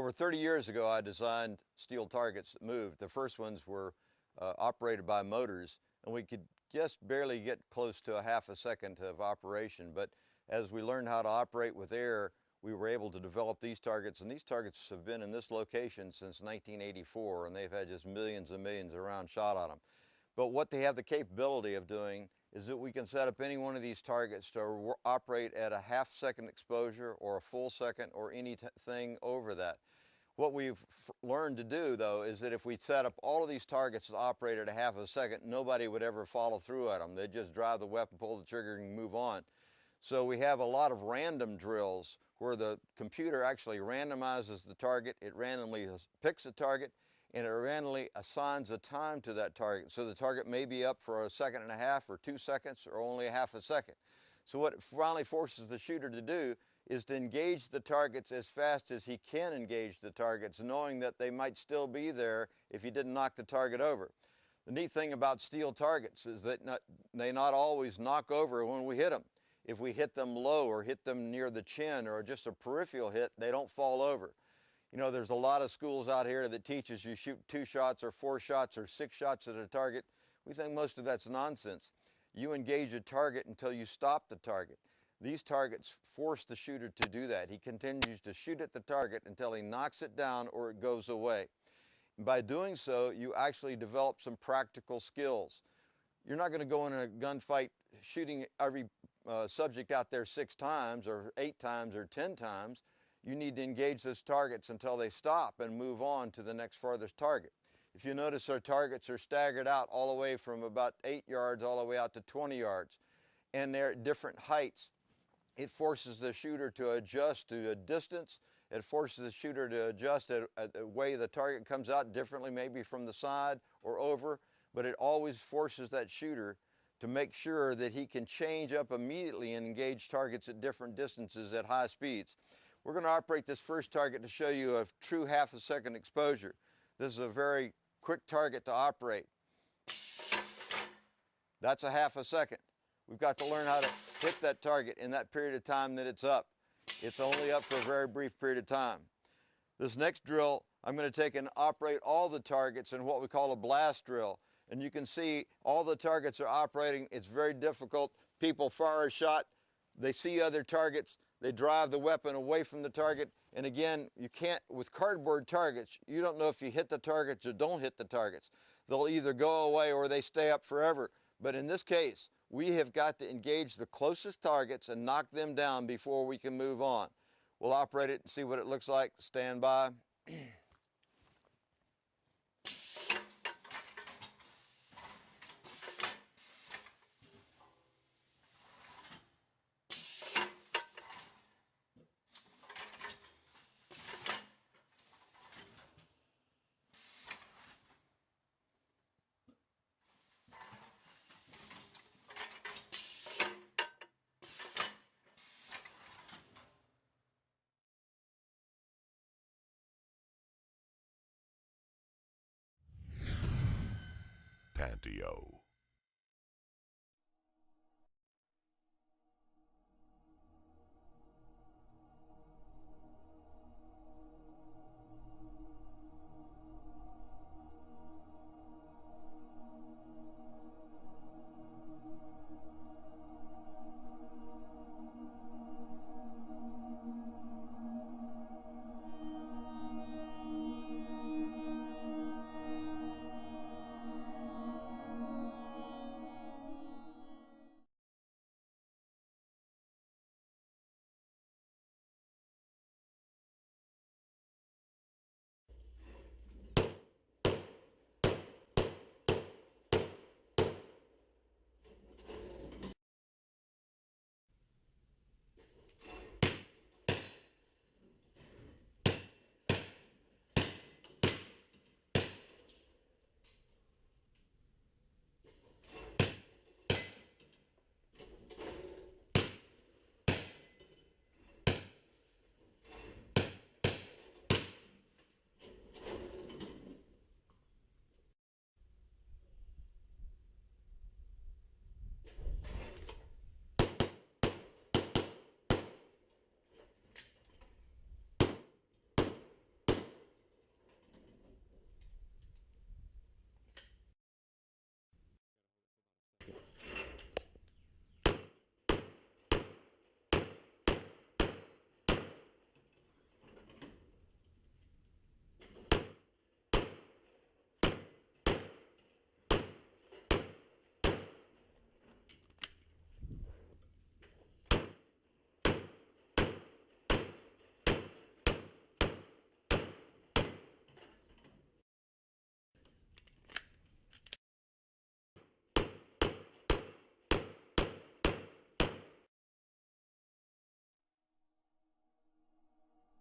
Over 30 years ago, I designed steel targets that moved. The first ones were operated by motors, and we could just barely get close to a half a second of operation. But as we learned how to operate with air, we were able to develop these targets, and these targets have been in this location since 1984, and they've had just millions and millions of rounds shot on them. But what they have the capability of doing is that we can set up any one of these targets to operate at a half-second exposure or a full second or anything over that. What we've learned to do, though, is that if we set up all of these targets to operate at a half a second, nobody would ever follow through at them. They'd just drive the weapon, pull the trigger, and move on. So we have a lot of random drills where the computer actually randomizes the target, it randomly picks a target, and it randomly assigns a time to that target. So the target may be up for a second and a half or 2 seconds or only a half a second. So what it finally forces the shooter to do is to engage the targets as fast as he can engage the targets, knowing that they might still be there if he didn't knock the target over. The neat thing about steel targets is that they not always knock over when we hit them. If we hit them low or hit them near the chin or just a peripheral hit, they don't fall over. You know, there's a lot of schools out here that teaches you shoot 2 shots or 4 shots or 6 shots at a target. We think most of that's nonsense. You engage a target until you stop the target. These targets force the shooter to do that. He continues to shoot at the target until he knocks it down or it goes away. And by doing so, you actually develop some practical skills. You're not going to go in a gunfight shooting every subject out there 6 times or 8 times or 10 times. You need to engage those targets until they stop and move on to the next farthest target. If you notice, our targets are staggered out all the way from about 8 yards all the way out to 20 yards, and they're at different heights. It forces the shooter to adjust to a distance. It forces the shooter to adjust at the way the target comes out differently, maybe from the side or over, but it always forces that shooter to make sure that he can change up immediately and engage targets at different distances at high speeds. We're going to operate this first target to show you a true half a second exposure. This is a very quick target to operate. That's a half a second. We've got to learn how to hit that target in that period of time that it's up. It's only up for a very brief period of time. This next drill, I'm going to take and operate all the targets in what we call a blast drill. And you can see all the targets are operating. It's very difficult. People fire a shot, they see other targets, they drive the weapon away from the target, and again, you can't, with cardboard targets, you don't know if you hit the targets or don't hit the targets. They'll either go away or they stay up forever. But in this case, we have got to engage the closest targets and knock them down before we can move on. We'll operate it and see what it looks like. Stand by. Panteo.